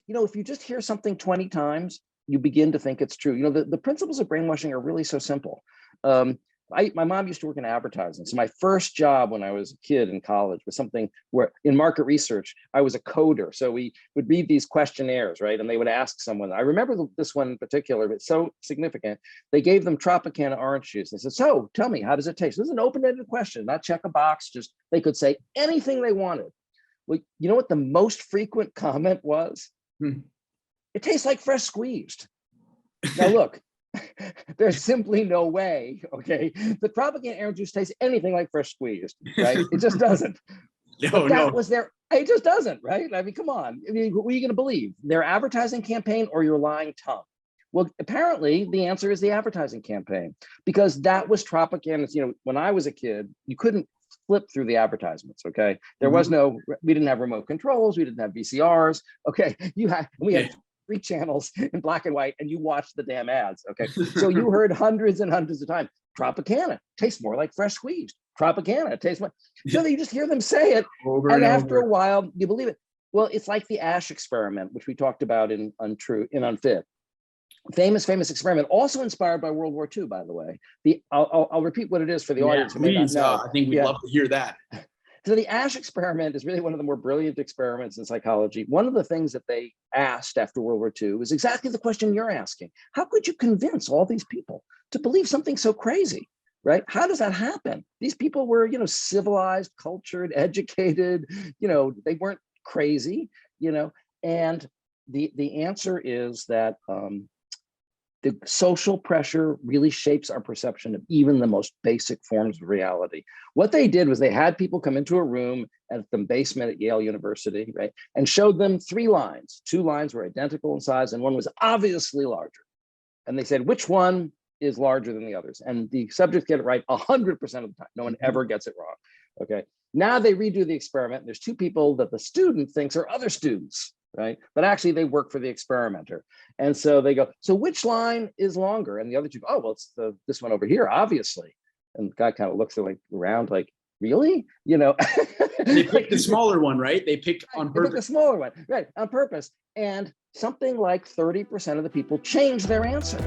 if you just hear something 20 times, you begin to think it's true. The principles of brainwashing are really so simple. My mom used to work in advertising. So my first job when I was a kid in college was something where in market research, I was a coder. So we would read these questionnaires, right? And they would ask someone, I remember this one in particular, but so significant. They gave them Tropicana orange juice. They said, so tell me, how does it taste? This is an open-ended question, not check a box, just they could say anything they wanted. Well, you know what the most frequent comment was? It tastes like fresh squeezed. Now look, there's simply no way, okay, the Tropicana orange juice tastes anything like fresh squeezed, right? It just doesn't. It just doesn't, right? I mean, come on. I mean, what are you going to believe? Their advertising campaign or your lying tongue? Well, apparently the answer is the advertising campaign, because that was Tropicana. When I was a kid, you couldn't flip through the advertisements, okay? There was we didn't have remote controls, we didn't have VCRs, okay? We had 3 channels in black and white, and you watched the damn ads, okay? So you heard hundreds and hundreds of times, Tropicana tastes more like fresh squeezed. Tropicana tastes more. So you just hear them say it, and after a while, you believe it. Well, it's like the Ash experiment, which we talked about in Unfit. Famous experiment, also inspired by World War II, by the way. I'll repeat what it is for the audience who may not know. I think we'd love to hear that. So the Ash experiment is really one of the more brilliant experiments in psychology. One of the things that they asked after World War II was exactly the question you're asking. How could you convince all these people to believe something so crazy, right? How does that happen? These people were, civilized, cultured, educated, they weren't crazy, and the answer is that the social pressure really shapes our perception of even the most basic forms of reality. What they did was they had people come into a room at the basement at Yale University, right, and showed them 3 lines. 2 lines were identical in size, and one was obviously larger. And they said, which one is larger than the others? And the subjects get it right 100% of the time. No one ever gets it wrong, okay? Now they redo the experiment. There's 2 people that the student thinks are other students, right? But actually they work for the experimenter. And so they go, so which line is longer? And the other 2, oh, well, it's this one over here, obviously. And the guy kind of looks around like, really? They picked the smaller one, right? They picked on purpose. They picked the smaller one, right, on purpose. And something like 30% of the people changed their answer.